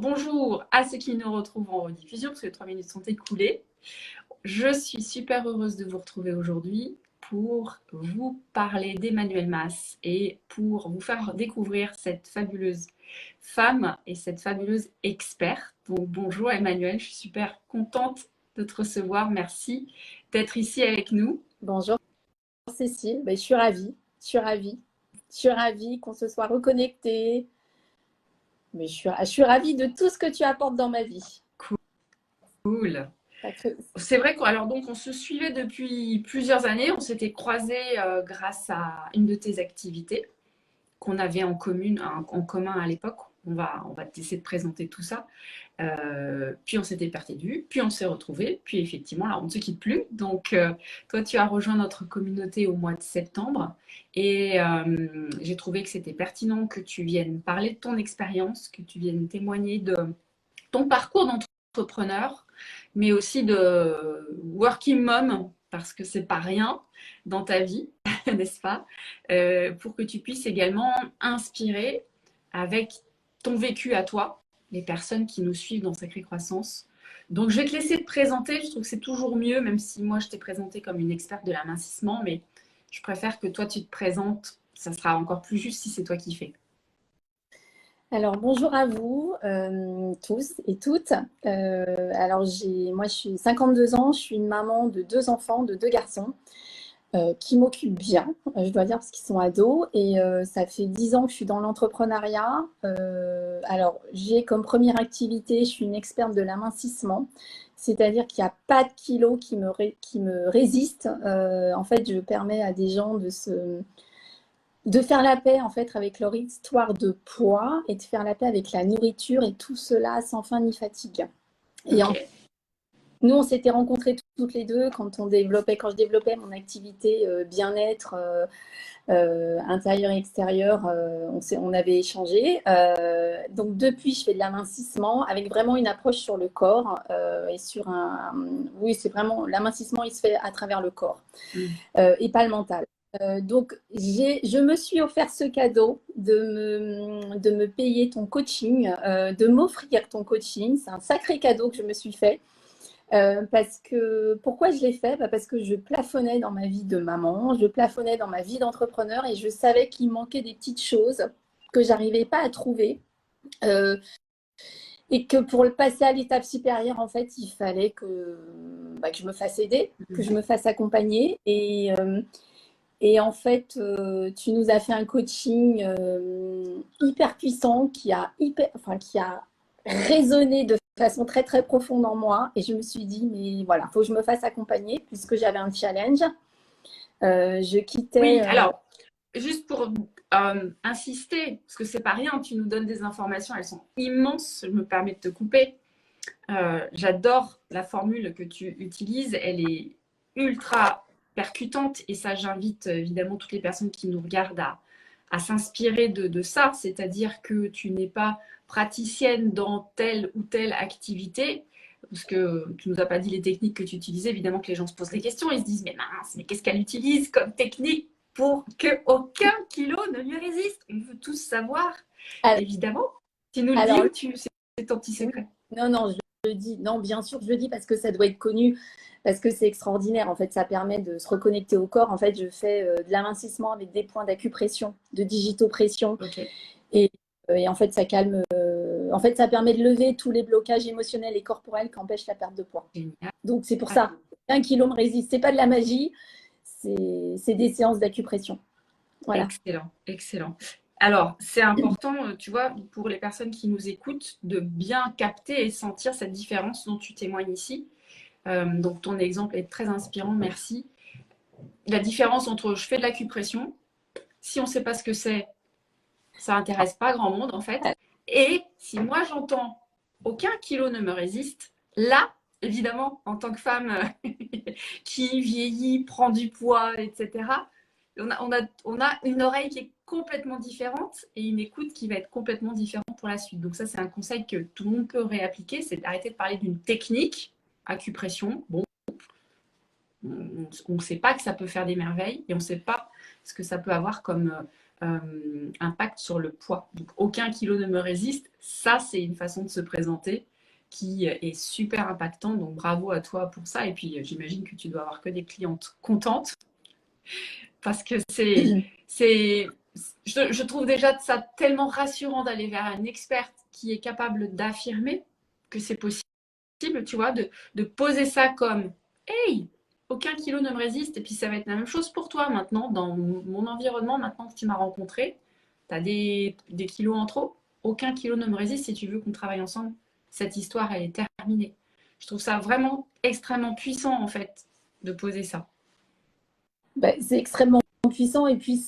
bonjour à ceux qui nous retrouvent en rediffusion, parce que les 3 minutes sont écoulées. Je suis super heureuse de vous retrouver aujourd'hui pour vous parler d'Emmanuelle Mas et pour vous faire découvrir cette fabuleuse femme et cette fabuleuse experte. Donc bonjour Emmanuelle, je suis super contente de te recevoir. Merci d'être ici avec nous. Bonjour Cécile, je suis ravie, qu'on se soit reconnecté. Mais je suis ravie de tout ce que tu apportes dans ma vie. Cool. C'est vrai qu'on se suivait depuis plusieurs années. On s'était croisés grâce à une de tes activités qu'on avait en commun à l'époque. On va essayer de présenter tout ça. Puis on s'était perdu de vue, puis on s'est retrouvés, puis effectivement, là, on ne se quitte plus. Donc, toi, tu as rejoint notre communauté au mois de septembre et j'ai trouvé que c'était pertinent que tu viennes parler de ton expérience, que tu viennes témoigner de ton parcours d'entrepreneur, mais aussi de working mom, parce que c'est pas rien dans ta vie, n'est-ce pas? Pour que tu puisses également inspirer avec ton vécu à toi, les personnes qui nous suivent dans Sacrée Croissance. Donc, je vais te laisser te présenter. Je trouve que c'est toujours mieux, même si moi, je t'ai présentée comme une experte de l'amincissement, mais je préfère que toi, tu te présentes. Ça sera encore plus juste si c'est toi qui fais. Alors bonjour à vous tous et toutes. Moi, je suis 52 ans, je suis une maman de 2 enfants, de 2 garçons, qui m'occupent bien, je dois dire, parce qu'ils sont ados. Et ça fait 10 ans que je suis dans l'entrepreneuriat. J'ai comme première activité, je suis une experte de l'amincissement. C'est-à-dire qu'il n'y a pas de kilos qui me résistent. En fait, je permets à des gens de faire la paix en fait avec leur histoire de poids et de faire la paix avec la nourriture et tout cela sans fin ni fatigue. Et nous, on s'était rencontrés toutes les deux quand je développais mon activité bien-être intérieur et extérieur. On avait échangé. Donc depuis, je fais de l'amincissement avec vraiment une approche sur le corps et sur oui, c'est vraiment l'amincissement, il se fait à travers le corps et pas le mental. Donc, je me suis offert ce cadeau de me payer ton coaching, de m'offrir ton coaching. C'est un sacré cadeau que je me suis fait. Pourquoi je l'ai fait? Parce que je plafonnais dans ma vie de maman, je plafonnais dans ma vie d'entrepreneur et je savais qu'il manquait des petites choses que j'arrivais pas à trouver. Et que pour passer à l'étape supérieure, en fait, il fallait que je me fasse aider, que je me fasse accompagner. Et en fait, tu nous as fait un coaching hyper puissant qui a résonné de façon très très profonde en moi. Et je me suis dit, mais voilà, il faut que je me fasse accompagner puisque j'avais un challenge. Je quittais. Oui, alors, juste pour insister, parce que c'est pas rien, tu nous donnes des informations, elles sont immenses, je me permets de te couper. J'adore la formule que tu utilises, elle est ultra percutante et ça, j'invite évidemment toutes les personnes qui nous regardent à s'inspirer de ça, c'est-à-dire que tu n'es pas praticienne dans telle ou telle activité, parce que tu nous as pas dit les techniques que tu utilisais, évidemment que les gens se posent des questions, ils se disent mais mince, mais qu'est-ce qu'elle utilise comme technique pour qu'aucun kilo ne lui résiste? On veut tous savoir, évidemment. Tu nous le dis ou c'est ton petit secret? Non, non, je le dis. Non, bien sûr, je le dis parce que ça doit être connu, parce que c'est extraordinaire. En fait, ça permet de se reconnecter au corps. En fait, je fais de l'amincissement avec des points d'acupression, de digitopression. Okay. Et en fait, ça calme. En fait, ça permet de lever tous les blocages émotionnels et corporels qui empêchent la perte de poids. Génial. Donc, c'est pour ça. 1 kilo me résiste. C'est pas de la magie, c'est des séances d'acupression. Voilà. Excellent, excellent. Alors, c'est important, tu vois, pour les personnes qui nous écoutent, de bien capter et sentir cette différence dont tu témoignes ici. Donc, ton exemple est très inspirant, merci. La différence entre je fais de l'acupression, si on ne sait pas ce que c'est, ça n'intéresse pas grand monde en fait. Et si moi j'entends aucun kilo ne me résiste, là, évidemment, en tant que femme qui vieillit, prend du poids, etc., on a une oreille qui est complètement différente et une écoute qui va être complètement différente pour la suite. Donc ça, c'est un conseil que tout le monde peut réappliquer, c'est d'arrêter de parler d'une technique, acupression. Bon, on ne sait pas que ça peut faire des merveilles et on ne sait pas ce que ça peut avoir comme impact sur le poids. Donc, aucun kilo ne me résiste. Ça, c'est une façon de se présenter qui est super impactante. Donc, bravo à toi pour ça. Et puis, j'imagine que tu dois avoir que des clientes contentes parce que je trouve déjà ça tellement rassurant d'aller vers un expert qui est capable d'affirmer que c'est possible, tu vois, de poser ça comme hey, aucun kilo ne me résiste. Et puis ça va être la même chose pour toi maintenant, dans mon environnement, maintenant que tu m'as rencontré, tu as des kilos en trop, aucun kilo ne me résiste. Si tu veux qu'on travaille ensemble, cette histoire, elle est terminée. Je trouve ça vraiment extrêmement puissant, en fait, de poser ça. C'est extrêmement puissant et puis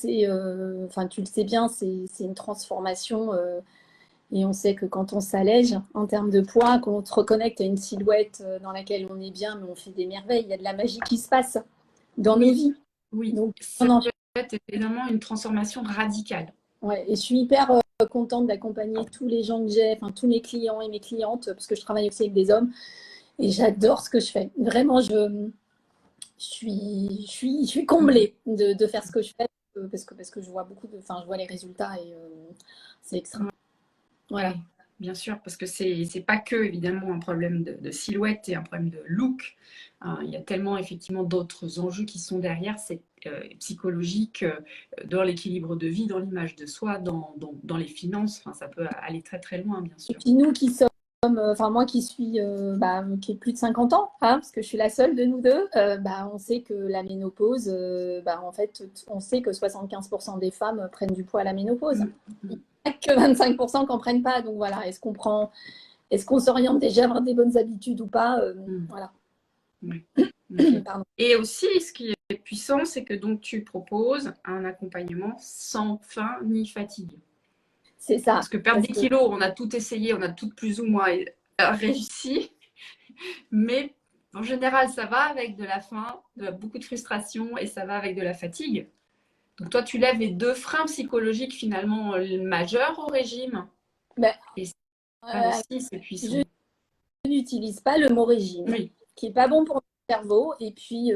enfin, tu le sais bien, c'est une transformation et on sait que quand on s'allège en termes de poids, qu'on se reconnecte à une silhouette dans laquelle on est bien, mais on fait des merveilles, il y a de la magie qui se passe dans nos vies. Oui, donc ça peut être évidemment une transformation radicale. Ouais, et je suis hyper contente d'accompagner tous les gens que j'ai, enfin tous mes clients et mes clientes, parce que je travaille aussi avec des hommes et j'adore ce que je fais. Vraiment, je suis comblée de faire ce que je fais parce que je vois je vois les résultats et c'est extra. Voilà. Oui, bien sûr, parce que c'est pas que évidemment un problème de silhouette et un problème de look. Il y a tellement effectivement d'autres enjeux qui sont derrière, c'est psychologique, dans l'équilibre de vie, dans l'image de soi, dans les finances. Enfin, ça peut aller très très loin, bien sûr. Et puis nous qui sommes enfin moi qui suis qui ai plus de 50 ans, hein, parce que je suis la seule de nous deux, on sait que la ménopause, en fait, on sait que 75% des femmes prennent du poids à la ménopause. Il n'y a que 25% qui n'en prennent pas. Donc voilà, est-ce qu'on s'oriente déjà vers des bonnes habitudes ou pas Voilà. Oui. Et aussi, ce qui est puissant, c'est que donc tu proposes un accompagnement sans faim ni fatigue. C'est ça. Parce que perdre des kilos, on a tout essayé, on a tout plus ou moins réussi. Mais en général, ça va avec de la faim, beaucoup de frustration et ça va avec de la fatigue. Donc toi, tu lèves les deux freins psychologiques finalement majeurs au régime. Et ça aussi, c'est puissant. Je n'utilise pas le mot régime, qui n'est pas bon pour le cerveau. Et puis,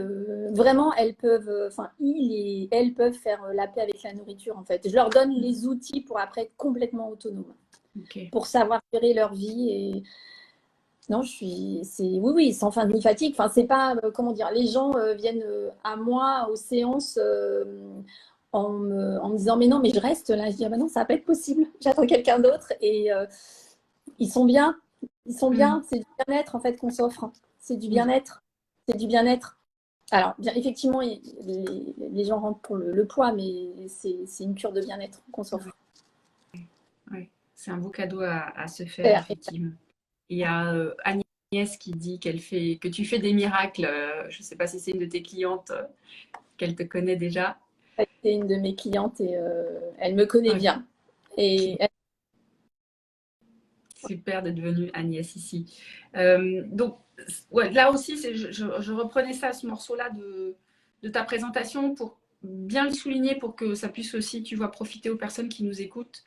vraiment, elles peuvent, ils et elles peuvent faire la paix avec la nourriture, en fait. Je leur donne les outils pour après être complètement autonomes, pour savoir gérer leur vie. Et non, oui, sans fin ni fatigue. Enfin, c'est pas, comment dire, les gens viennent à moi aux séances en me disant, mais non, mais je reste là. Je dis, ah, non, ça va pas être possible. J'attends quelqu'un d'autre. Et ils sont bien. Ils sont bien, c'est du bien-être en fait qu'on s'offre. C'est du bien-être. C'est du bien-être. Alors, bien, effectivement, les gens rentrent pour le poids, mais c'est une cure de bien-être qu'on s'offre. Oui, c'est un beau cadeau à se faire, effectivement. Il y a Agnès qui dit que tu fais des miracles. Je ne sais pas si c'est une de tes clientes qu'elle te connaît déjà. C'est une de mes clientes et elle me connaît bien. Et super d'être venue Agnès ici. Donc, ouais, là aussi, je reprenais ça, ce morceau-là de ta présentation pour bien le souligner pour que ça puisse aussi, tu vois, profiter aux personnes qui nous écoutent.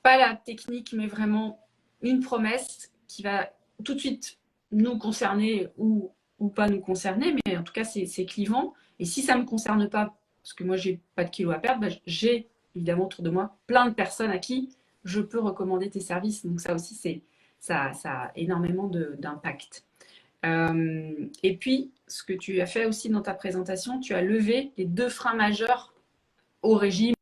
Pas la technique, mais vraiment une promesse qui va tout de suite nous concerner ou pas nous concerner, mais en tout cas, c'est clivant. Et si ça ne me concerne pas, parce que moi, j'ai pas de kilos à perdre, j'ai évidemment autour de moi plein de personnes à qui je peux recommander tes services. Donc ça aussi, ça a énormément d'impact. Et puis, ce que tu as fait aussi dans ta présentation, tu as levé les deux freins majeurs au régime,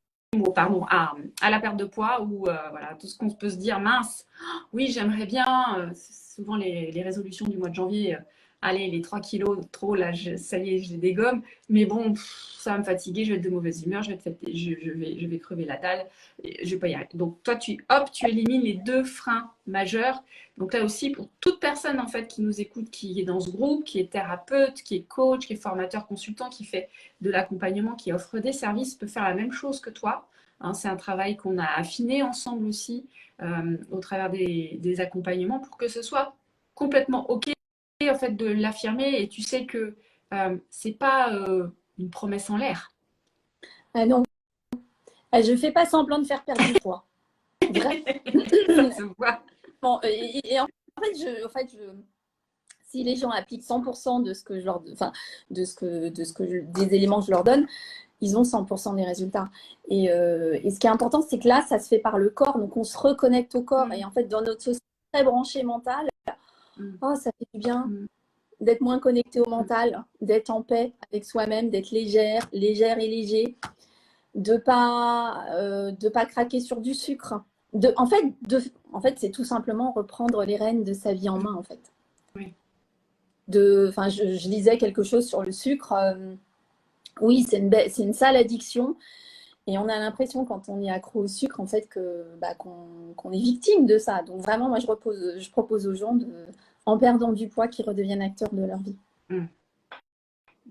à la perte de poids, ou voilà, tout ce qu'on peut se dire, mince, oui, j'aimerais bien, souvent les résolutions du mois de janvier, allez, les 3 kilos trop, là, ça y est, je les dégomme, mais bon, ça va me fatiguer, je vais être de mauvaise humeur, je vais crever la dalle, je vais pas y arriver. Donc toi, tu élimines les deux freins majeurs. Donc là aussi, pour toute personne en fait qui nous écoute, qui est dans ce groupe, qui est thérapeute, qui est coach, qui est formateur, consultant, qui fait de l'accompagnement, qui offre des services, peut faire la même chose que toi. Hein, c'est un travail qu'on a affiné ensemble aussi au travers des accompagnements pour que ce soit complètement OK en fait de l'affirmer, et tu sais que c'est pas une promesse en l'air. Ah non, je fais pas semblant de faire perdre du poids. Vrai. Ça se voit. Bon, et en fait, si les gens appliquent 100% de ce que je leur, enfin, des éléments que je leur donne, ils ont 100% des résultats. Et ce qui est important, c'est que là, ça se fait par le corps. Donc, on se reconnecte au corps. Et en fait, dans notre société très branchée mentale, oh, ça fait du bien d'être moins connecté au mental, d'être en paix avec soi-même, d'être légère et léger, de pas craquer sur du sucre. En fait, c'est tout simplement reprendre les rênes de sa vie en main, en fait. Oui. Je lisais quelque chose sur le sucre. Oui, c'est une sale addiction. Et on a l'impression, quand on est accro au sucre, en fait, qu'on est victime de ça. Donc vraiment, moi, je propose aux gens, en perdant du poids, qu'ils redeviennent acteurs de leur vie.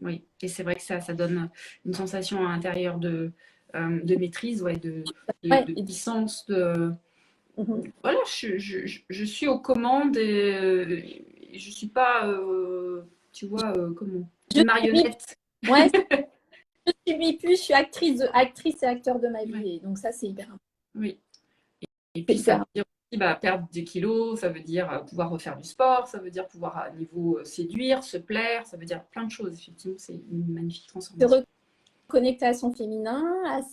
Oui, et c'est vrai que ça donne une sensation à l'intérieur de maîtrise, de puissance. Voilà, je suis aux commandes et je ne suis pas, tu vois, comment, une marionnette. Ouais, je subis plus, je suis actrice et acteur de ma vie. Et donc ça, c'est hyper important. Oui. Et puis ça veut dire aussi perdre des kilos, ça veut dire pouvoir refaire du sport, ça veut dire pouvoir à niveau séduire, se plaire, ça veut dire plein de choses. Effectivement, c'est une magnifique transformation. Se reconnecter à son féminin,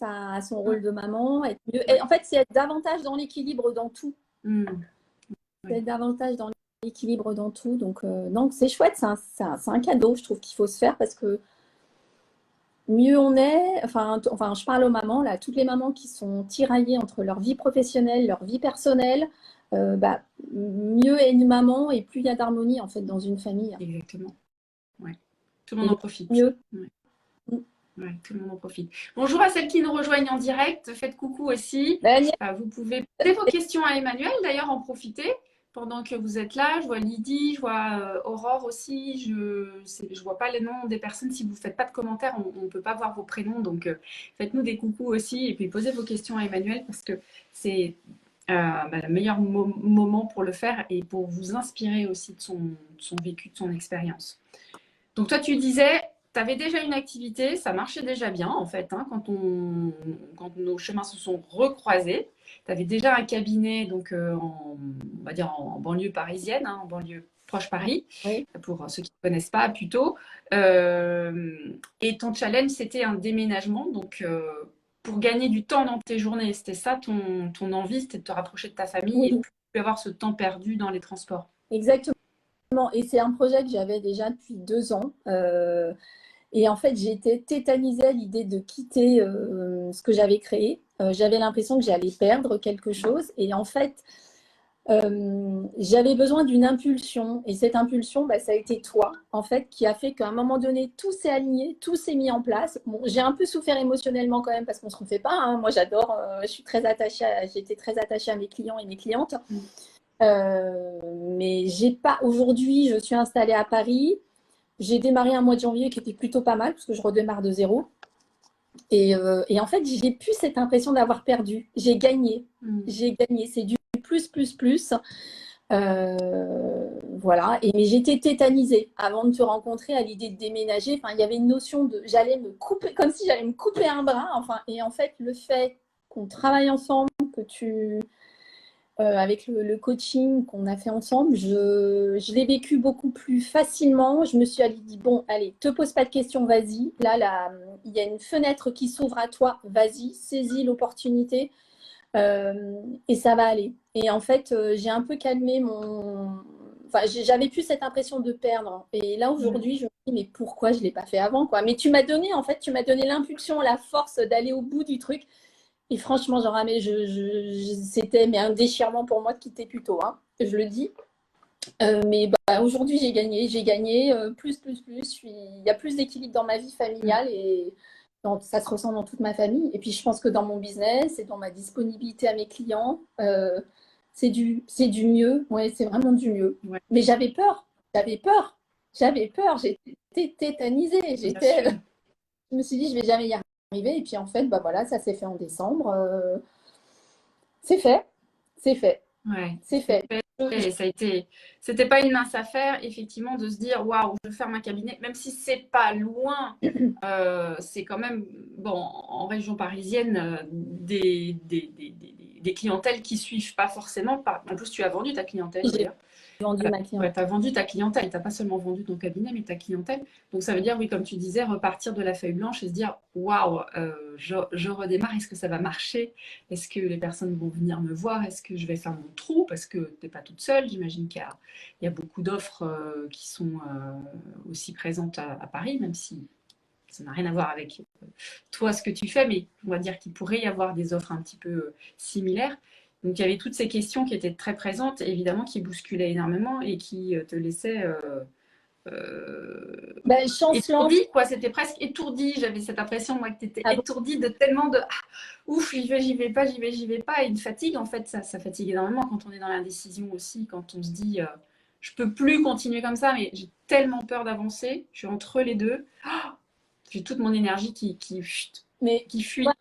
à son rôle de maman, être mieux. Et en fait, c'est être davantage dans l'équilibre dans tout. C'est être davantage dans l'équilibre dans tout. Donc c'est chouette, c'est un cadeau, je trouve, qu'il faut se faire, parce que mieux on est, enfin, je parle aux mamans, là, toutes les mamans qui sont tiraillées entre leur vie professionnelle, leur vie personnelle, mieux est une maman et plus il y a d'harmonie, en fait, dans une famille. Exactement. Ouais. Tout le monde en profite. Mieux. Ouais, tout le monde en profite. Bonjour à celles qui nous rejoignent en direct. Faites coucou aussi. Vous pouvez poser vos questions à Emmanuel, d'ailleurs, en profiter pendant que vous êtes là. Je vois Lydie, je vois Aurore aussi. Je vois pas les noms des personnes. Si vous ne faites pas de commentaires, on ne peut pas voir vos prénoms. Donc, faites-nous des coucous aussi. Et puis, posez vos questions à Emmanuel, parce que c'est le meilleur moment pour le faire et pour vous inspirer aussi de son vécu, de son expérience. Donc, toi, tu disais, tu avais déjà une activité, ça marchait déjà bien, en fait, quand nos chemins se sont recroisés. Tu avais déjà un cabinet, donc, on va dire en banlieue parisienne, en banlieue proche Paris, pour ceux qui ne connaissent pas plutôt. Et ton challenge, c'était un déménagement, donc pour gagner du temps dans tes journées. C'était ça ton envie, c'était de te rapprocher de ta famille et plus avoir ce temps perdu dans les transports. Exactement. Et c'est un projet que j'avais déjà depuis 2 ans. Et en fait, j'ai été tétanisée à l'idée de quitter ce que j'avais créé. J'avais l'impression que j'allais perdre quelque chose. Et en fait, j'avais besoin d'une impulsion. Et cette impulsion, ça a été toi, en fait, qui a fait qu'à un moment donné, tout s'est aligné, tout s'est mis en place. Bon, j'ai un peu souffert émotionnellement quand même, parce qu'on ne se refait pas. Hein. Moi, j'adore, j'ai été très attachée à mes clients et mes clientes. Mais j'ai pas. Aujourd'hui, je suis installée à Paris. J'ai démarré un mois de janvier qui était plutôt pas mal, parce que je redémarre de zéro. Et en fait, j'ai plus cette impression d'avoir perdu. J'ai gagné. J'ai gagné. C'est du plus. Voilà. Mais j'étais tétanisée avant de te rencontrer, à l'idée de déménager. Enfin, il y avait une notion de j'allais me couper, comme si j'allais me couper un bras. Enfin, et en fait, le fait qu'on travaille ensemble, que tu avec le coaching qu'on a fait ensemble, je l'ai vécu beaucoup plus facilement. Je me suis dit, bon, allez, te pose pas de questions, vas-y. Là, il y a une fenêtre qui s'ouvre à toi, vas-y, saisis l'opportunité et ça va aller. Et en fait, j'ai un peu calmé Enfin, j'avais plus cette impression de perdre. Et là, aujourd'hui, je me dis, mais pourquoi je ne l'ai pas fait avant, quoi. Mais tu m'as donné l'impulsion, la force d'aller au bout du truc. Et franchement, genre, c'était un déchirement pour moi de quitter plus tôt, hein, je le dis. Mais aujourd'hui, j'ai gagné plus. Il y a plus d'équilibre dans ma vie familiale et ça se ressent dans toute ma famille. Et puis, je pense que dans mon business et dans ma disponibilité à mes clients, c'est du mieux. Ouais, c'est vraiment du mieux. Ouais. Mais j'avais peur. J'étais tétanisée. Je me suis dit, je vais jamais y arriver. Et puis, en fait, voilà, ça s'est fait en décembre. C'est fait. Ouais, c'est fait. Et c'était pas une mince affaire, effectivement, de se dire waouh, je ferme un cabinet, même si c'est pas loin, c'est quand même, bon, en région parisienne, des des clientèles qui suivent pas forcément. En plus, tu as vendu ta clientèle J'ai d'ailleurs. vendu ma clientèle. Ouais, tu as vendu ta clientèle, tu n'as pas seulement vendu ton cabinet, mais ta clientèle. Donc ça veut dire, oui, comme tu disais, repartir de la feuille blanche et se dire, waouh, je redémarre, est-ce que ça va marcher? Est-ce que les personnes vont venir me voir? Est-ce que je vais faire mon trou? Parce que tu n'es pas toute seule, j'imagine qu'il y a beaucoup d'offres qui sont aussi présentes à Paris, même si ça n'a rien à voir avec toi, ce que tu fais, mais on va dire qu'il pourrait y avoir des offres un petit peu similaires. Donc il y avait toutes ces questions qui étaient très présentes, évidemment, qui bousculaient énormément et qui te laissaient Chancelant. étourdie, quoi. C'était presque étourdie. J'avais cette impression, moi, que tu étais étourdie de tellement de ouf, j'y vais pas, j'y vais pas. Et une fatigue, en fait, ça fatigue énormément quand on est dans l'indécision aussi, quand on se dit je peux plus continuer comme ça, mais j'ai tellement peur d'avancer, je suis entre les deux. J'ai toute mon énergie qui fuit. Ouais,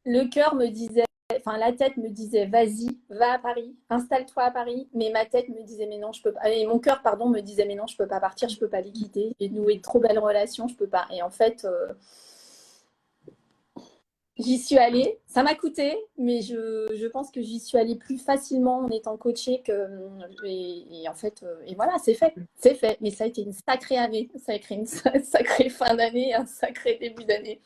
le cœur me disait, enfin la tête me disait, vas-y, va à Paris, installe-toi à Paris. Mais ma tête me disait, mais non, je peux pas. Et mon cœur, pardon, me disait, mais non, je peux pas partir, je peux pas les quitter. J'ai noué de trop belles relations, je peux pas. Et en fait, j'y suis allée. Ça m'a coûté, mais je pense que j'y suis allée plus facilement en étant coachée que. Et en fait, et voilà, c'est fait. C'est fait. Mais ça a été une sacrée année. Ça a été une sacrée fin d'année, un sacré début d'année.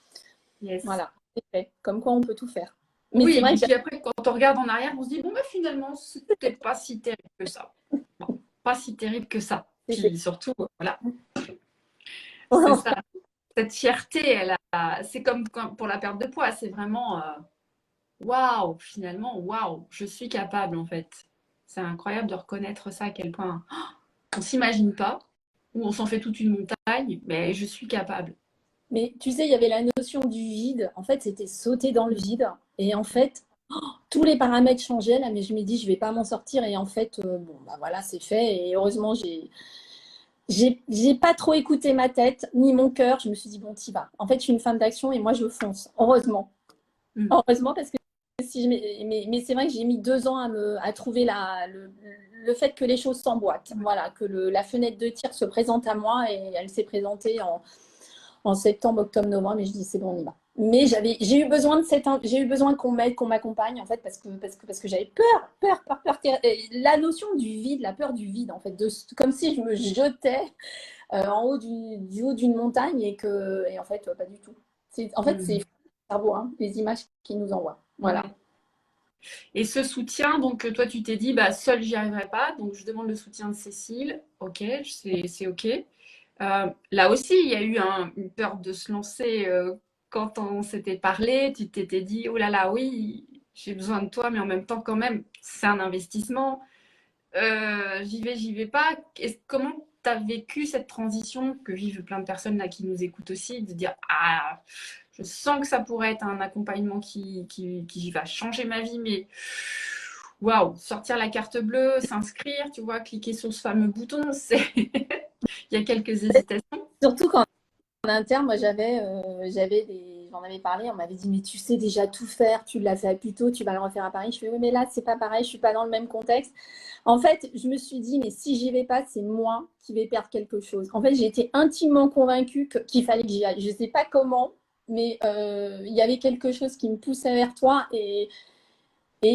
Yes. Voilà, c'est fait. Comme quoi, on peut tout faire. Mais oui, c'est vrai et puis après, quand on regarde en arrière, on se dit, bon, bah, finalement, c'était pas si terrible que ça. Bon, pas si terrible que ça. Puis surtout, voilà. C'est ça. Cette fierté, c'est comme pour la perte de poids, c'est vraiment waouh, finalement, waouh, je suis capable en fait. C'est incroyable de reconnaître ça, à quel point on ne s'imagine pas, ou on s'en fait toute une montagne, mais je suis capable. Mais tu sais, il y avait la notion du vide. En fait, c'était sauter dans le vide. Et en fait, tous les paramètres changeaient là, mais je me dis, je vais pas m'en sortir. Et en fait, bon, bah voilà, c'est fait. Et heureusement, j'ai pas trop écouté ma tête ni mon cœur. Je me suis dit, bon, t'y vas. En fait, je suis une femme d'action et moi, je fonce. Heureusement. Heureusement, parce que si mais c'est vrai que j'ai mis 2 ans à trouver le fait que les choses s'emboîtent. Voilà, que la fenêtre de tir se présente à moi et elle s'est présentée en septembre, octobre, novembre, et je dis c'est bon, on y va. Mais j'ai eu besoin qu'on m'aide, qu'on m'accompagne, en fait, parce que j'avais peur. La notion du vide, la peur du vide, en fait, comme si je me jetais en haut du haut d'une montagne et en fait, pas du tout. En fait, c'est le cerveau, hein, les images qui nous envoient. Voilà. Ouais. Et ce soutien, donc toi tu t'es dit, bah, seule j'y arriverai pas, donc je demande le soutien de Cécile. Ok, c'est ok. Là aussi, il y a eu une peur de se lancer quand on s'était parlé. Tu t'étais dit, oh là là, oui, j'ai besoin de toi, mais en même temps, quand même, c'est un investissement. J'y vais pas. Comment tu as vécu cette transition que vivent plein de personnes là qui nous écoutent aussi, de dire, ah, je sens que ça pourrait être un accompagnement qui va changer ma vie, mais waouh, sortir la carte bleue, s'inscrire, tu vois, cliquer sur ce fameux bouton, il y a quelques hésitations. Surtout quand en interne, moi j'en avais parlé, on m'avait dit mais tu sais déjà tout faire, tu l'as fait plus tôt, tu vas le refaire à Paris. Je fais oui mais là c'est pas pareil, je suis pas dans le même contexte. En fait, je me suis dit mais si j'y vais pas, c'est moi qui vais perdre quelque chose. En fait, j'ai été intimement convaincue qu'il fallait que j'y aille. Je sais pas comment, mais il y avait quelque chose qui me poussait vers toi et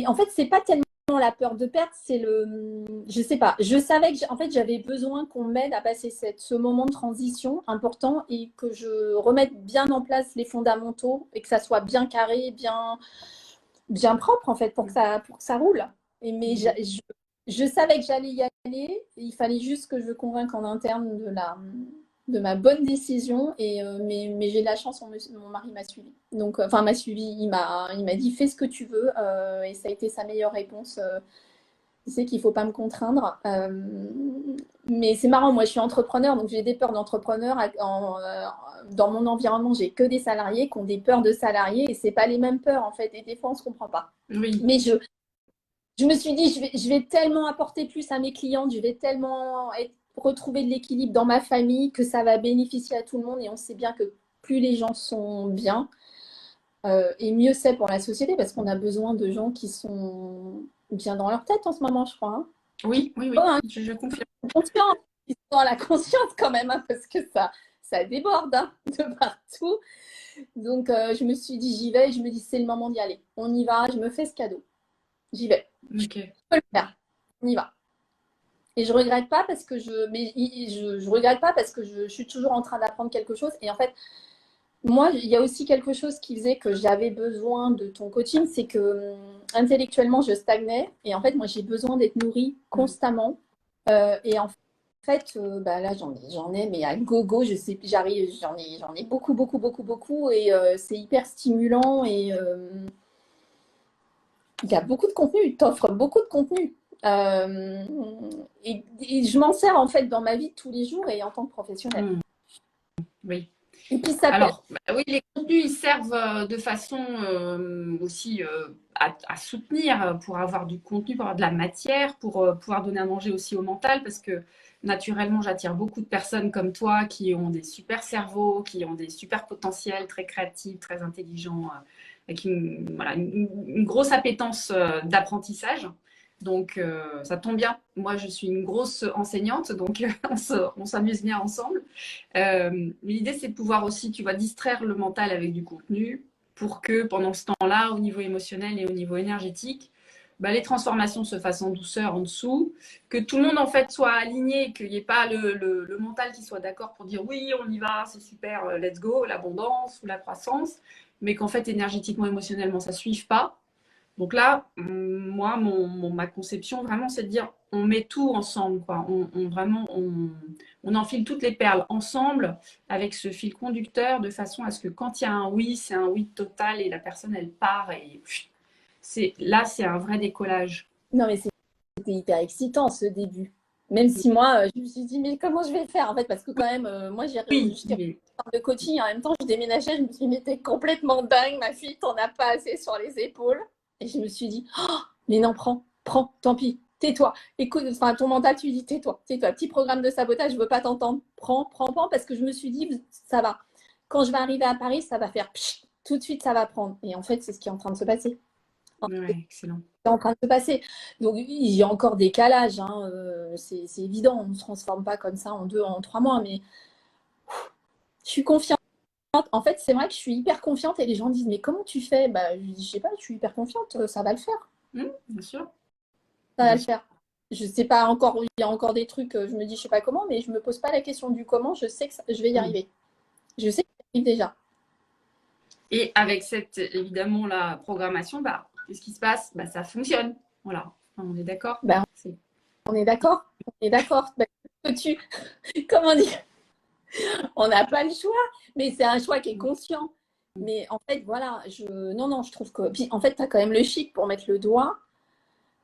en fait c'est pas tellement la peur de perdre, c'est je sais pas, je savais que en fait j'avais besoin qu'on m'aide à passer ce moment de transition important et que je remette bien en place les fondamentaux et que ça soit bien carré, bien propre en fait pour que ça roule. Mais je savais que j'allais y aller, il fallait juste que je convainque en interne de ma bonne décision mais j'ai de la chance, mon mari m'a suivi. Donc enfin m'a suivi, il m'a dit fais ce que tu veux et ça a été sa meilleure réponse. Il sait qu'il ne faut pas me contraindre. Mais c'est marrant, moi je suis entrepreneur, donc j'ai des peurs d'entrepreneur. Dans mon environnement, j'ai que des salariés qui ont des peurs de salariés et ce n'est pas les mêmes peurs en fait. Et des fois, on ne se comprend pas. Oui. Mais je me suis dit, je vais tellement apporter plus à mes clientes, je vais tellement retrouver de l'équilibre dans ma famille que ça va bénéficier à tout le monde. Et on sait bien que plus les gens sont bien, et mieux c'est pour la société parce qu'on a besoin de gens qui sont bien dans leur tête en ce moment, je crois. Hein. Oui, Oh, hein, je confirme. conscience. Ils sont dans la conscience quand même, hein, parce que ça déborde hein, de partout. Donc, je me suis dit, j'y vais et je me dis, c'est le moment d'y aller. On y va, je me fais ce cadeau. j'y vais. Ok. Je peux le faire. On y va. Et je regrette pas parce que je regrette pas parce que je suis toujours en train d'apprendre quelque chose. Et en fait, moi, il y a aussi quelque chose qui faisait que j'avais besoin de ton coaching, c'est que intellectuellement, je stagnais. Et en fait, moi, j'ai besoin d'être nourrie constamment. Et en fait, bah là, j'en ai, mais à gogo, je sais, j'en ai beaucoup, beaucoup, beaucoup, beaucoup. Et c'est hyper stimulant. Et il y a beaucoup de contenu, t'offres beaucoup de contenu. Et je m'en sers en fait dans ma vie de tous les jours et en tant que professionnelle. Oui. Et puis ça Alors, oui, les contenus, ils servent de façon aussi à soutenir, pour avoir du contenu, pour avoir de la matière, pour pouvoir donner à manger aussi au mental, parce que naturellement, j'attire beaucoup de personnes comme toi qui ont des super cerveaux, qui ont des super potentiels, très créatifs, très intelligents, avec voilà, une grosse appétence d'apprentissage. Donc, ça tombe bien. Moi, je suis une grosse enseignante, donc on s'amuse bien ensemble. L'idée, c'est de pouvoir aussi, tu vas distraire le mental avec du contenu pour que pendant ce temps-là, au niveau émotionnel et au niveau énergétique, bah, les transformations se fassent en douceur en dessous, que tout le monde en fait soit aligné, qu'il n'y ait pas le mental qui soit d'accord pour dire oui, on y va, c'est super, let's go, l'abondance ou la croissance, mais qu'en fait énergétiquement, émotionnellement, ça ne suive pas. Donc là, moi, ma conception, vraiment, c'est de dire, on met tout ensemble, quoi. On enfile toutes les perles ensemble avec ce fil conducteur de façon à ce que quand il y a un oui, c'est un oui total et la personne, elle part et là, c'est un vrai décollage. Non, mais c'était hyper excitant ce début. Même si moi, je me suis dit, mais comment je vais faire en fait? Parce que quand même, moi, Oui, j'étais de coaching, en même temps, je déménageais, je me suis dit, mais t'es complètement dingue, ma fille, t'en as pas assez sur les épaules. Et je me suis dit, oh, mais non, prends, tant pis, tais-toi. Écoute, enfin, ton mental, tu lui dis, tais-toi, petit programme de sabotage, je veux pas t'entendre. Prends, parce que je me suis dit, ça va. Quand je vais arriver à Paris, ça va faire psh, tout de suite, ça va prendre. Et en fait, c'est ce qui est en train de se passer. ouais, excellent. En train de se passer. Donc, il y a encore des calages, hein, c'est évident, on ne se transforme pas comme ça en 3 mois, mais je suis confiante. En fait, c'est vrai que je suis hyper confiante et les gens disent, mais comment tu fais? Bah, je dis, je sais pas, je suis hyper confiante, ça va le faire. Bien sûr. Ça va le faire. Je sais pas encore, il y a encore des trucs, je me dis, je sais pas comment, mais je me pose pas la question du comment, je sais que je vais y arriver. Je sais que j'y arrive déjà. Et avec cette, évidemment, la programmation, bah, qu'est-ce qui se passe? Bah, ça fonctionne. Voilà. Enfin, on est d'accord? Ben, on est d'accord? On est d'accord. Ben, comment dire? On n'a pas le choix, mais c'est un choix qui est conscient. Mais en fait, voilà, non, je trouve que. Puis en fait, tu as quand même le chic pour mettre le doigt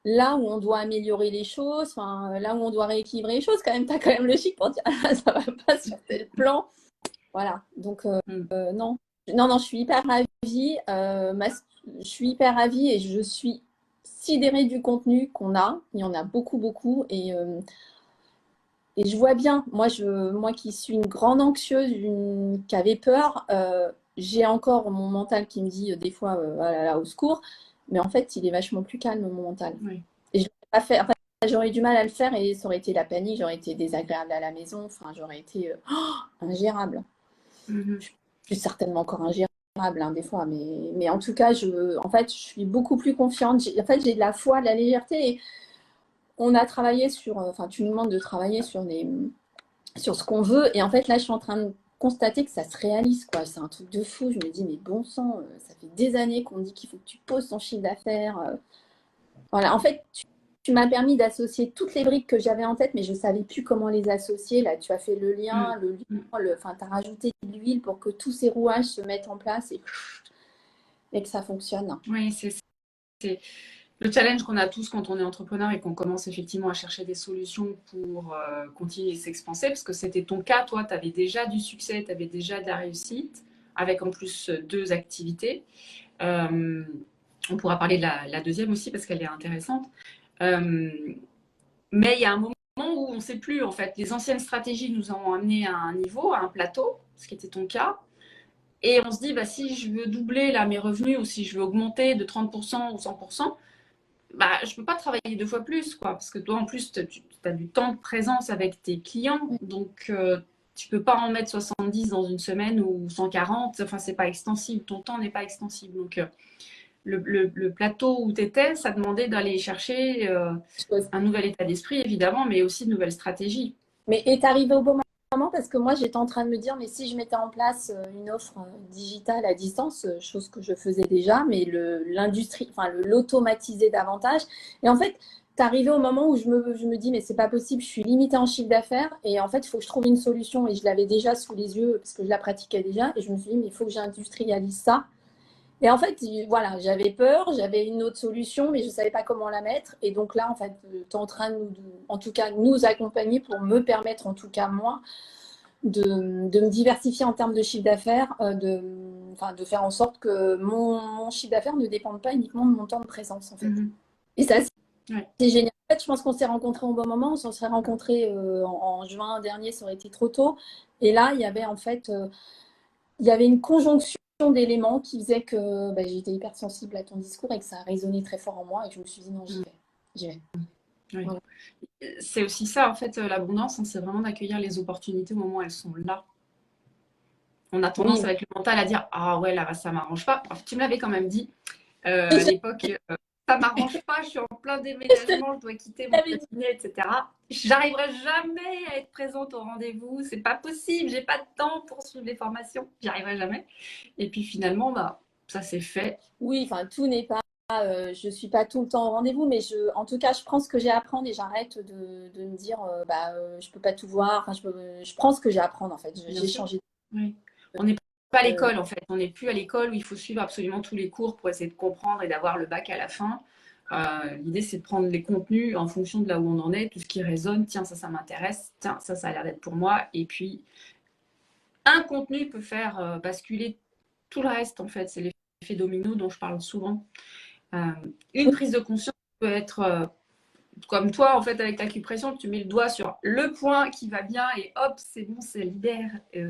là où on doit améliorer les choses, là où on doit rééquilibrer les choses, quand même, tu as quand même le chic pour dire ah, ça va pas sur tel plan. Voilà, donc non. Non, je suis hyper ravie. Je suis hyper ravie et je suis sidérée du contenu qu'on a. Il y en a beaucoup, beaucoup. Et je vois bien, moi qui suis une grande anxieuse, qui avait peur, j'ai encore mon mental qui me dit des fois, ah là là, au secours. Mais en fait, il est vachement plus calme, mon mental. Oui. Et je l'aurais pas fait. Enfin, j'aurais eu du mal à le faire et ça aurait été la panique, j'aurais été désagréable à la maison. Enfin, j'aurais été ingérable. Je suis certainement encore ingérable des fois, mais en tout cas, en fait, je suis beaucoup plus confiante. En fait, j'ai de la foi, de la légèreté. Et on a travaillé sur, enfin, tu nous demandes de travailler sur ce qu'on veut. Et en fait, là, je suis en train de constater que ça se réalise, quoi. C'est un truc de fou. Je me dis, mais bon sang, ça fait des années qu'on dit qu'il faut que tu poses ton chiffre d'affaires. Voilà, en fait, tu m'as permis d'associer toutes les briques que j'avais en tête, mais je ne savais plus comment les associer. Là, tu as fait le lien, enfin, tu as rajouté de l'huile pour que tous ces rouages se mettent en place et que ça fonctionne. Oui, c'est le challenge qu'on a tous quand on est entrepreneur et qu'on commence effectivement à chercher des solutions pour continuer à s'expanser, parce que c'était ton cas, toi, tu avais déjà du succès, tu avais déjà de la réussite, avec en plus 2 activités. On pourra parler de la deuxième aussi, parce qu'elle est intéressante. Mais il y a un moment où on ne sait plus, en fait. Les anciennes stratégies nous ont amené à un niveau, à un plateau, ce qui était ton cas. Et on se dit, bah, si je veux doubler là, mes revenus ou si je veux augmenter de 30% ou 100%, bah, je ne peux pas travailler 2 fois plus, quoi. Parce que toi, en plus, tu as du temps de présence avec tes clients. Donc, tu ne peux pas en mettre 70 dans une semaine ou 140. Enfin, ce n'est pas extensible. Ton temps n'est pas extensible. Donc, le plateau où tu étais, ça demandait d'aller chercher un nouvel état d'esprit, évidemment, mais aussi de nouvelles stratégies. Mais est arrivé au bon moment parce que moi, j'étais en train de me dire, mais si je mettais en place une offre digitale à distance, chose que je faisais déjà, mais l'industrie, enfin, l'automatiser davantage. Et en fait, tu arrivé au moment où je me dis, mais c'est pas possible, je suis limitée en chiffre d'affaires et en fait, il faut que je trouve une solution. Et je l'avais déjà sous les yeux parce que je la pratiquais déjà. Et je me suis dit, mais il faut que j'industrialise ça. Et en fait, voilà, j'avais peur, j'avais une autre solution, mais je ne savais pas comment la mettre. Et donc là, en fait, tu es en train en tout cas, nous accompagner pour me permettre, en tout cas moi, de me diversifier en termes de chiffre d'affaires, de faire en sorte que mon chiffre d'affaires ne dépende pas uniquement de mon temps de présence, en fait. Et ça, c'est génial. En fait, je pense qu'on s'est rencontrés au bon moment. On s'en serait rencontrés en juin dernier, ça aurait été trop tôt. Et là, il y avait en fait, il y avait une conjonction d'éléments qui faisaient que j'étais hyper sensible à ton discours et que ça a résonné très fort en moi et que je me suis dit non, j'y vais. J'y vais. Oui. Voilà. C'est aussi ça, en fait, l'abondance, hein, c'est vraiment d'accueillir les opportunités au moment où elles sont là. On a tendance avec le mental à dire « Ah ouais, là, ça m'arrange pas ». Tu me l'avais quand même dit à l'époque, ça m'arrange pas, je suis en plein déménagement, je dois quitter mon cabinet, etc. J'arriverai jamais à être présente au rendez-vous, c'est pas possible, j'ai pas de temps pour suivre les formations, j'y arriverai jamais. Et puis finalement, ça s'est fait. Oui, enfin, tout n'est pas, je suis pas tout le temps au rendez-vous, mais en tout cas, je prends ce que j'ai à apprendre et j'arrête de me dire, je peux pas tout voir. Enfin, je prends ce que j'ai à apprendre en fait. J'ai changé. Oui. On n'est pas à l'école en fait. On n'est plus à l'école où il faut suivre absolument tous les cours pour essayer de comprendre et d'avoir le bac à la fin. L'idée, c'est de prendre les contenus en fonction de là où on en est, tout ce qui résonne. Tiens, ça m'intéresse. Tiens, ça a l'air d'être pour moi. Et puis, un contenu peut faire basculer tout le reste en fait. C'est l'effet domino dont je parle souvent. Une prise de conscience peut être comme toi, en fait, avec l'acupression, tu mets le doigt sur le point qui va bien et hop, c'est bon, ça libère.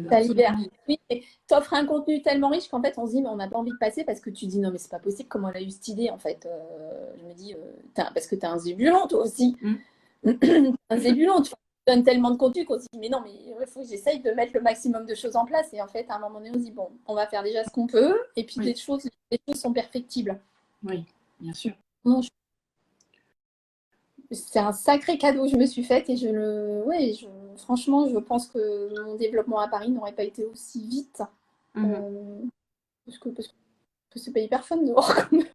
Ça libère. Oui, tu offres un contenu tellement riche qu'en fait, on se dit, mais on n'a pas envie de passer parce que tu dis, non, mais c'est pas possible, comment elle a eu cette idée, en fait. Je me dis, parce que tu as un zébulon, toi aussi. Un zébulon, tu donnes tellement de contenu qu'on se dit, mais non, mais il faut que j'essaye de mettre le maximum de choses en place. Et en fait, à un moment donné, on se dit, bon, on va faire déjà ce qu'on peut. Et puis, les choses sont perfectibles. Oui, bien sûr. Non, c'est un sacré cadeau que je me suis faite et franchement, je pense que mon développement à Paris n'aurait pas été aussi vite. Parce que c'est pas hyper fun dehors quand même.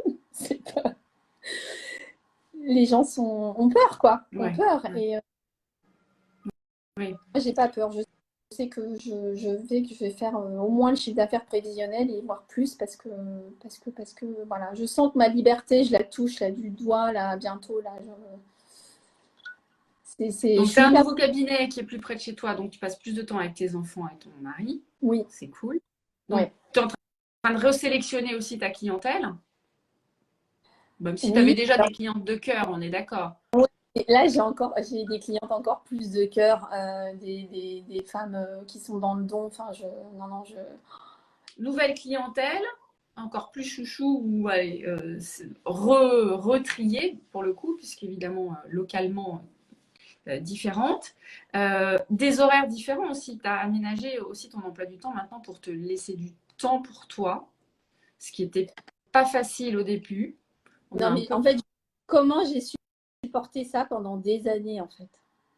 Les gens ont peur, quoi. Ont peur. Et moi, j'ai pas peur. Je sais que je vais faire au moins le chiffre d'affaires prévisionnel et voire plus parce que voilà, je sens que ma liberté, je la touche là du doigt là bientôt là. Donc, c'est un nouveau cabinet qui est plus près de chez toi, donc tu passes plus de temps avec tes enfants et ton mari. Oui. C'est cool. Donc, tu es en train de resélectionner aussi ta clientèle. Même si tu avais déjà des clientes de cœur, on est d'accord. Oui. Et là, j'ai des clientes encore plus de cœur, des femmes qui sont dans le don. Enfin, Nouvelle clientèle, encore plus chouchou ou retriée pour le coup, puisqu'évidemment, localement, différentes. Des horaires différents aussi. Tu as aménagé aussi ton emploi du temps maintenant pour te laisser du temps pour toi, ce qui n'était pas facile au début. Non, mais en fait, comment j'ai supporté ça pendant des années, en fait.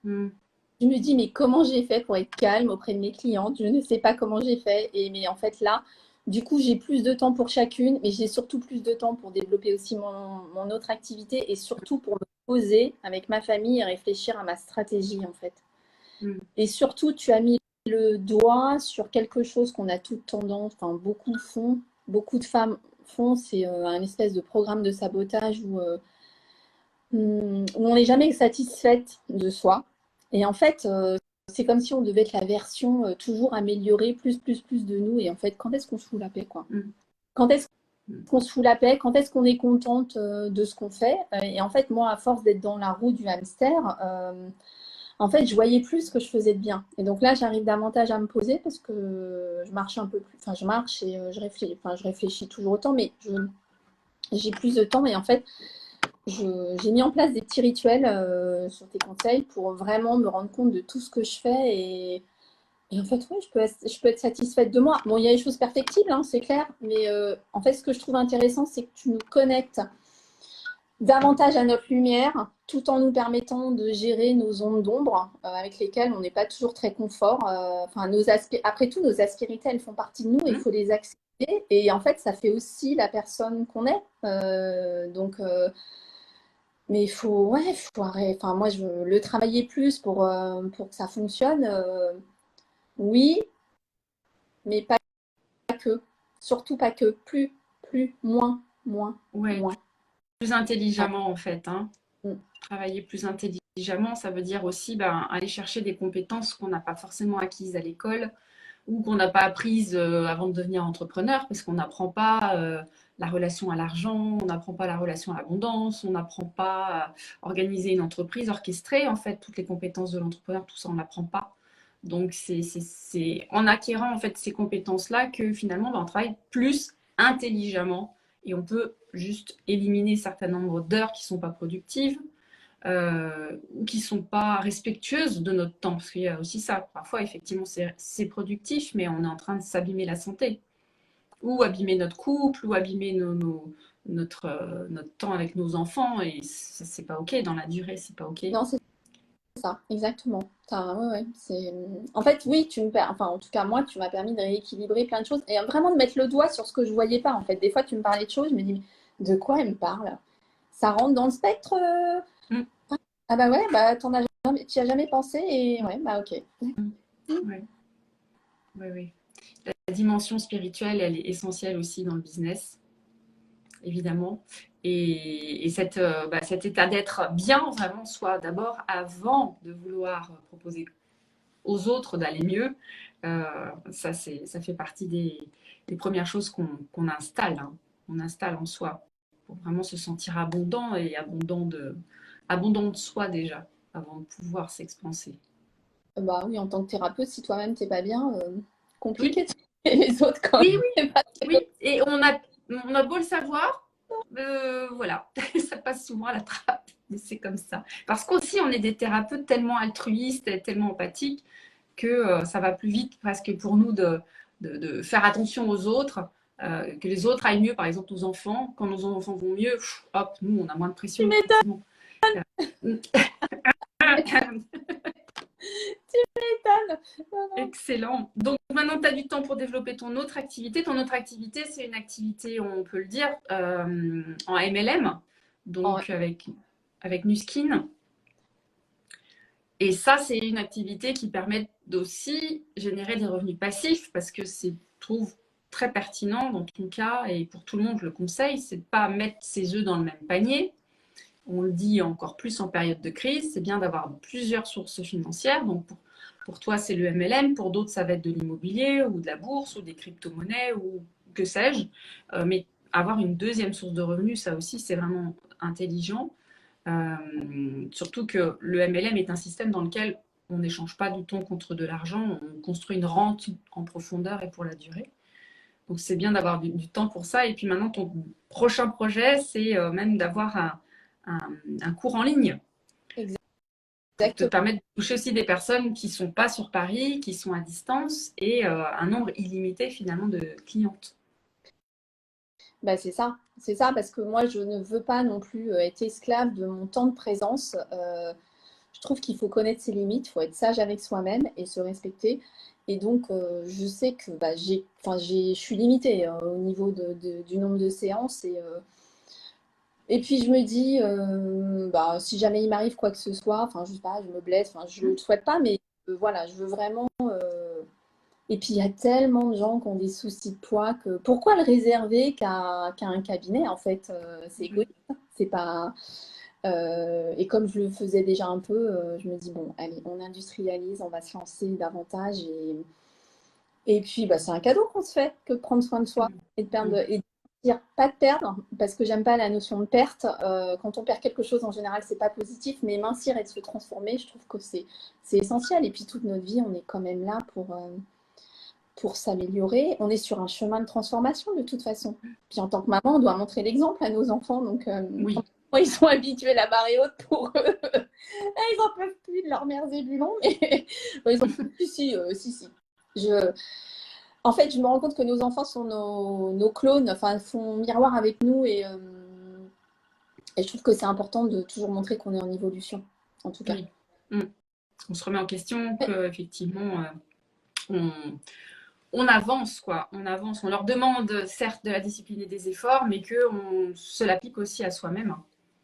Je me dis, mais comment j'ai fait pour être calme auprès de mes clientes? Je ne sais pas comment j'ai fait. Mais en fait, là, du coup, j'ai plus de temps pour chacune, mais j'ai surtout plus de temps pour développer aussi mon autre activité et surtout pour me poser avec ma famille et réfléchir à ma stratégie, en fait. Et surtout, tu as mis le doigt sur quelque chose qu'on a toutes tendance, enfin, beaucoup font, beaucoup de femmes font, c'est un espèce de programme de sabotage où on n'est jamais satisfaite de soi. Et en fait, c'est comme si on devait être la version toujours améliorée, plus de nous. Et en fait, quand est-ce qu'on se fout la paix, quoi? Quand est-ce qu'on se fout la paix? Quand est-ce qu'on est contente de ce qu'on fait? Et en fait, moi, à force d'être dans la roue du hamster, en fait, je voyais plus ce que je faisais de bien. Et donc là, j'arrive davantage à me poser parce que je marche un peu plus. Enfin, je marche et je réfléchis toujours autant, mais j'ai plus de temps. Et en fait, j'ai mis en place des petits rituels sur tes conseils pour vraiment me rendre compte de tout ce que je fais Et en fait, oui, je peux être satisfaite de moi. Bon, il y a des choses perfectibles, hein, c'est clair, mais en fait, ce que je trouve intéressant, c'est que tu nous connectes davantage à notre lumière, tout en nous permettant de gérer nos ondes d'ombre, avec lesquelles on n'est pas toujours très confort. Enfin, après tout, nos aspérités, elles font partie de nous et il faut les accepter. Et en fait, ça fait aussi la personne qu'on est. Mais il faut, ouais, faut arrêter. Enfin, moi, je veux le travailler plus pour que ça fonctionne. Oui, mais pas que. Surtout pas que. Moins, moins, Ouais, moins. plus intelligemment en fait, hein. Mm. Travailler plus intelligemment, ça veut dire aussi aller chercher des compétences qu'on n'a pas forcément acquises à l'école ou qu'on n'a pas apprises avant de devenir entrepreneur, parce qu'on n'apprend pas la relation à l'argent, on n'apprend pas la relation à l'abondance, on n'apprend pas à organiser une entreprise, orchestrer en fait toutes les compétences de l'entrepreneur, tout ça on n'apprend pas. Donc c'est en acquérant en fait ces compétences-là que finalement on travaille plus intelligemment et on peut juste éliminer un certain nombre d'heures qui ne sont pas productives ou qui ne sont pas respectueuses de notre temps. Parce qu'il y a aussi ça. Parfois, effectivement, c'est productif, mais on est en train de s'abîmer la santé. Ou abîmer notre couple, ou abîmer notre temps avec nos enfants. Et ça, c'est pas OK. Dans la durée, c'est pas OK. Non, c'est ça, exactement. Ouais, En fait, oui, enfin, en tout cas, moi, tu m'as permis de rééquilibrer plein de choses et vraiment de mettre le doigt sur ce que je voyais pas. En fait, des fois, tu me parlais de choses, je me dis, mais de quoi elle me parle? Ça rentre dans le spectre? Mm. Ah bah ouais, bah tu as jamais pensé et ouais, bah ok. Mm. Ouais. Oui, oui. La dimension spirituelle, elle est essentielle aussi dans le business, évidemment. Et cet état d'être bien vraiment soi d'abord avant de vouloir proposer aux autres d'aller mieux, ça fait partie des premières choses qu'on installe, hein. On installe en soi pour vraiment se sentir abondant et abondant de soi déjà avant de pouvoir s'expanser. Bah oui, en tant que thérapeute, si toi-même t'es pas bien, Oui, compliqué et les autres quand oui, même. oui. Et on a beau le savoir, voilà, ça passe souvent à la trappe. Mais c'est comme ça. Parce qu'aussi, on est des thérapeutes tellement altruistes et tellement empathiques que ça va plus vite presque pour nous de faire attention aux autres, que les autres aillent mieux, par exemple nos enfants. Quand nos enfants vont mieux, hop, nous, on a moins de Tu pression, m'étonnes. effectivement. Tu m'étonnes. Non, non. Excellent. Donc maintenant, tu as du temps pour développer ton autre activité. Ton autre activité, c'est une activité, on peut le dire, en MLM, Oh, donc avec Nuskin. Et ça, c'est une activité qui permet d'aussi générer des revenus passifs parce que c'est, je trouve, très pertinent dans ton cas et pour tout le monde, je le conseille, c'est de ne pas mettre ses œufs dans le même panier. On le dit encore plus en période de crise, c'est bien d'avoir plusieurs sources financières. Donc pour toi, c'est le MLM, pour d'autres, ça va être de l'immobilier ou de la bourse ou des crypto-monnaies ou que sais-je. Mais avoir une deuxième source de revenus, ça aussi, c'est vraiment intelligent. Surtout que le MLM est un système dans lequel on n'échange pas du temps contre de l'argent, on construit une rente en profondeur et pour la durée. Donc c'est bien d'avoir du temps pour ça. Et puis maintenant, ton prochain projet, c'est même d'avoir un cours en ligne pour te exactement. permettre de toucher aussi des personnes qui ne sont pas sur Paris, qui sont à distance et un nombre illimité finalement de clientes. Bah, c'est ça, parce que moi, je ne veux pas non plus être esclave de mon temps de présence. Je trouve qu'il faut connaître ses limites, il faut être sage avec soi-même et se respecter. Et donc, je sais que bah, je suis limitée au niveau du nombre de séances. Et puis, je me dis, bah, si jamais il m'arrive quoi que ce soit, enfin, je sais pas, je me blesse, enfin, je ne le souhaite pas, mais voilà, je veux vraiment. Et puis, il y a tellement de gens qui ont des soucis de poids que pourquoi le réserver qu'à un cabinet, en fait, c'est égoïste. C'est pas. Et comme je le faisais déjà un peu, je me dis, bon, allez, on industrialise, on va se lancer davantage. Et puis, bah, c'est un cadeau qu'on se fait que de prendre soin de soi et de perdre. Et de dire pas de perdre, parce que j'aime pas la notion de perte. Quand on perd quelque chose, en général, c'est pas positif, mais mincir et de se transformer, je trouve que c'est essentiel. Et puis, toute notre vie, on est quand même là pour s'améliorer. On est sur un chemin de transformation de toute façon. Puis en tant que maman, on doit montrer l'exemple à nos enfants. Donc, Oui. ils sont habitués à la marée haute pour eux. Ils n'en peuvent plus de leur mère Zébulon, mais ils ont si, si. En fait, je me rends compte que nos enfants sont nos clones, enfin, font miroir avec nous et je trouve que c'est important de toujours montrer qu'on est en évolution, en tout cas. Oui. On se remet en question, qu'effectivement, on, on avance, quoi. On avance. On leur demande, certes, de la discipline et des efforts, mais qu'on se l'applique aussi à soi-même.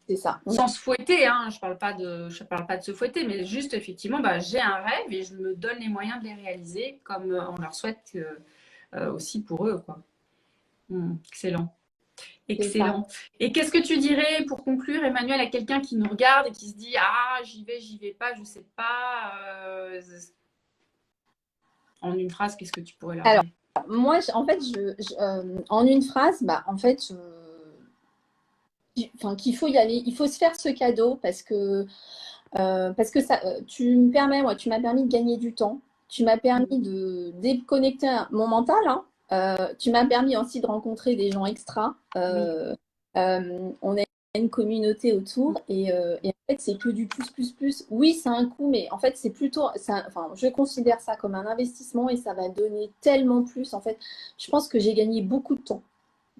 C'est ça. Sans se fouetter, hein. Je parle pas de se fouetter, mais juste, effectivement, j'ai un rêve et je me donne les moyens de les réaliser comme on leur souhaite aussi pour eux, quoi. Excellent. Excellent. Et qu'est-ce que tu dirais pour conclure, Emmanuel, à quelqu'un qui nous regarde et qui se dit ah, j'y vais pas, je sais pas. En une phrase, qu'est-ce que tu pourrais leur dire? Alors, moi, en fait, en une phrase, qu'il faut y aller, il faut se faire ce cadeau parce que ça, tu m'as permis de gagner du temps, tu m'as permis de déconnecter mon mental, hein. Tu m'as permis aussi de rencontrer des gens extra. On a une communauté autour et en fait, c'est que du plus, plus, plus. Oui, c'est un coût, mais en fait, c'est plutôt, je considère ça comme un investissement et ça va donner tellement plus. En fait, je pense que j'ai gagné beaucoup de temps.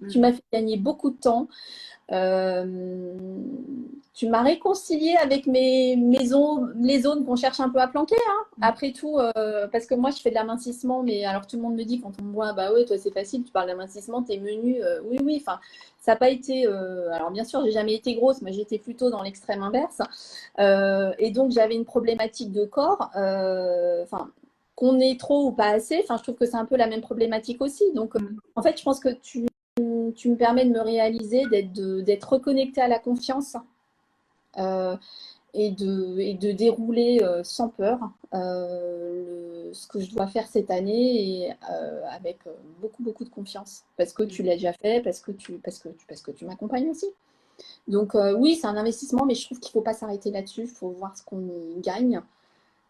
Tu m'as fait gagner beaucoup de temps. Tu m'as réconcilié avec les zones qu'on cherche un peu à planquer, hein. Après tout, parce que moi je fais de l'amincissement, mais alors tout le monde me dit quand on me voit, bah ouais, toi c'est facile, tu parles d'amincissement, t'es menu, oui, oui, enfin, ça n'a pas été, alors bien sûr, j'ai jamais été grosse, mais j'étais plutôt dans l'extrême inverse, et donc j'avais une problématique de corps, qu'on ait trop ou pas assez, je trouve que c'est un peu la même problématique aussi, donc en fait, je pense que tu me permets de me réaliser, d'être reconnectée à la confiance et de dérouler sans peur ce que je dois faire cette année et avec beaucoup, beaucoup de confiance. Parce que tu l'as déjà fait, parce que tu m'accompagnes aussi. Donc oui, c'est un investissement, mais je trouve qu'il ne faut pas s'arrêter là-dessus. Il faut voir ce qu'on y gagne.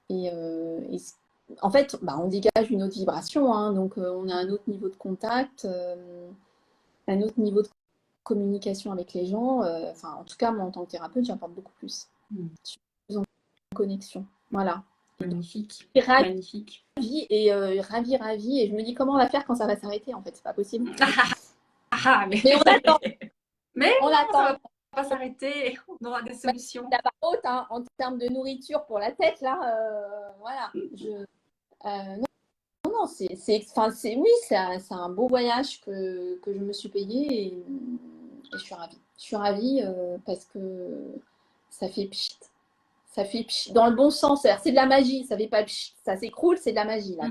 Et en fait, on dégage une autre vibration, hein, donc on a un autre niveau de contact. Un autre niveau de communication avec les gens. En tout cas, moi, en tant que thérapeute, j'apporte beaucoup plus. Je suis plus en connexion. Voilà. Magnifique. Magnifique. Ravie et ravie. Et je me dis comment on va faire quand ça va s'arrêter, en fait. C'est pas possible. Mais on attend. Mais on attend. Ça va pas s'arrêter. On aura des solutions. La barre haute, hein, en termes de nourriture pour la tête, là. Voilà. Non, oui, c'est un beau voyage que je me suis payé et je suis ravie. Je suis ravie parce que ça fait pchit. Ça fait pchit. Dans le bon sens, c'est de la magie. Ça fait pas pchit. Ça s'écroule, c'est de la magie. Là.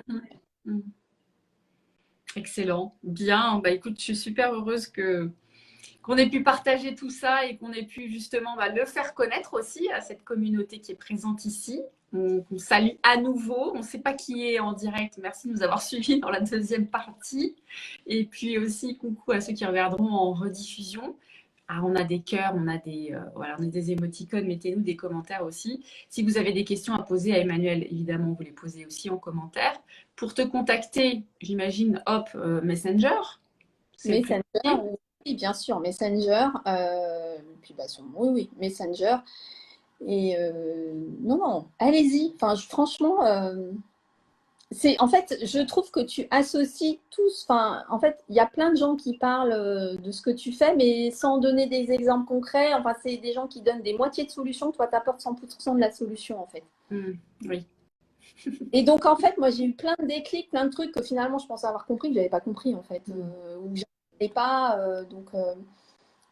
Excellent. Bien. Écoute, je suis super heureuse qu'on ait pu partager tout ça et qu'on ait pu justement le faire connaître aussi à cette communauté qui est présente ici. On salue à nouveau. On ne sait pas qui est en direct. Merci de nous avoir suivis dans la deuxième partie. Et puis aussi, coucou à ceux qui regarderont en rediffusion. On a des cœurs, on a des émoticônes. Mettez-nous des commentaires aussi. Si vous avez des questions à poser à Emmanuel, évidemment, vous les posez aussi en commentaire. Pour te contacter, j'imagine, hop, Messenger. Messenger, oui, bien sûr, Messenger. Puis oui, Messenger. Et non, allez-y. Franchement, en fait, je trouve que tu associes tous. En fait, il y a plein de gens qui parlent de ce que tu fais, mais sans donner des exemples concrets. C'est des gens qui donnent des moitiés de solutions. Toi, tu apportes 100% de la solution, en fait. Oui. Et donc, en fait, moi, j'ai eu plein de déclics, plein de trucs que finalement, je pensais avoir compris, que je n'avais pas compris, en fait. Ou que je n'avais pas.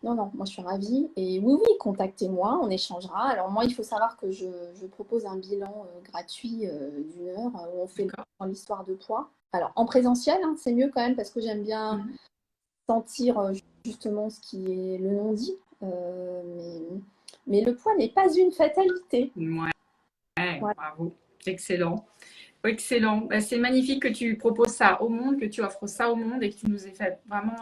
Non, moi je suis ravie. Et oui, contactez-moi, on échangera. Alors moi, il faut savoir que je propose un bilan gratuit d'1 heure où on fait l'histoire de poids. Alors en présentiel, hein, c'est mieux quand même parce que j'aime bien sentir justement ce qui est le non-dit. Mais le poids n'est pas une fatalité. Ouais, bravo. Excellent. Excellent. C'est magnifique que tu proposes ça au monde, que tu offres ça au monde et que tu nous aies fait vraiment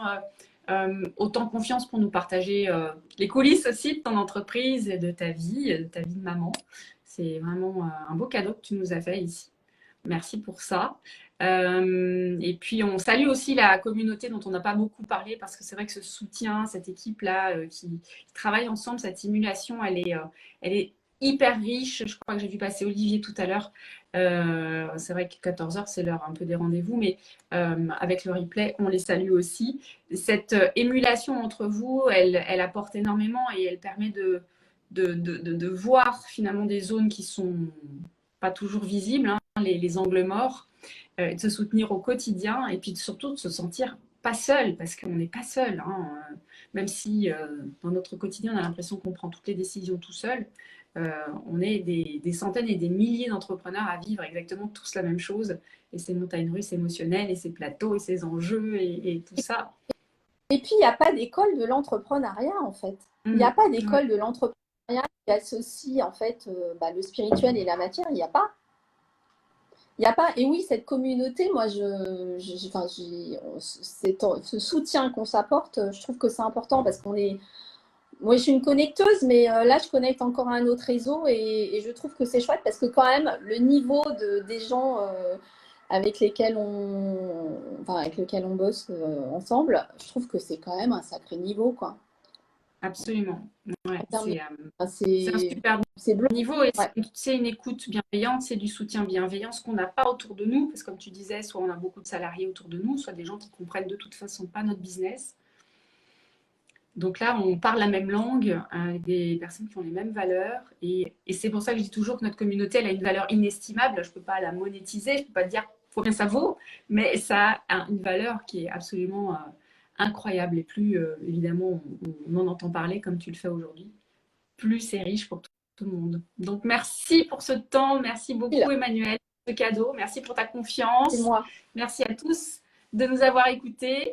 autant confiance pour nous partager les coulisses aussi de ton entreprise et de ta vie de maman. C'est vraiment un beau cadeau que tu nous as fait ici. Merci pour ça. Et puis, on salue aussi la communauté dont on n'a pas beaucoup parlé parce que c'est vrai que ce soutien, cette équipe-là qui travaille ensemble, cette simulation, elle est hyper riche. Je crois que j'ai vu passer Olivier tout à l'heure. C'est vrai que 14h, c'est l'heure un peu des rendez-vous, mais avec le replay, on les salue aussi. Cette émulation entre vous, elle apporte énormément et elle permet de voir finalement des zones qui sont pas toujours visibles, hein, les angles morts, de se soutenir au quotidien et puis surtout de se sentir pas seul, parce qu'on n'est pas seul, hein, même si dans notre quotidien on a l'impression qu'on prend toutes les décisions tout seul. On est des centaines et des milliers d'entrepreneurs à vivre exactement tous la même chose, et ces montagnes russes émotionnelles et ces plateaux et ces enjeux et tout ça. Et puis, il n'y a pas d'école de l'entrepreneuriat, en fait. Il n'y a pas d'école de l'entrepreneuriat qui associe, en fait, le spirituel et la matière. Il n'y a pas. Il n'y a pas. Et oui, cette communauté, moi, ce soutien qu'on s'apporte, je trouve que c'est important parce qu'on est. Moi, je suis une connecteuse, mais là, je connecte encore à un autre réseau et je trouve que c'est chouette parce que quand même, le niveau des gens avec lesquels on bosse ensemble, je trouve que c'est quand même un sacré niveau, quoi. Absolument. Ouais, c'est un c'est super niveau et c'est une écoute bienveillante, c'est du soutien bienveillant, ce qu'on n'a pas autour de nous, parce que comme tu disais, soit on a beaucoup de salariés autour de nous, soit des gens qui comprennent de toute façon pas notre business. Donc là, on parle la même langue avec des personnes qui ont les mêmes valeurs. Et c'est pour ça que je dis toujours que notre communauté, elle a une valeur inestimable. Je ne peux pas la monétiser, je ne peux pas dire combien ça vaut, mais ça a une valeur qui est absolument incroyable. Et plus, évidemment, on en entend parler comme tu le fais aujourd'hui, plus c'est riche pour tout le monde. Donc, merci pour ce temps. Merci beaucoup, Emmanuelle, pour ce cadeau. Merci pour ta confiance. C'est moi. Merci à tous de nous avoir écoutés.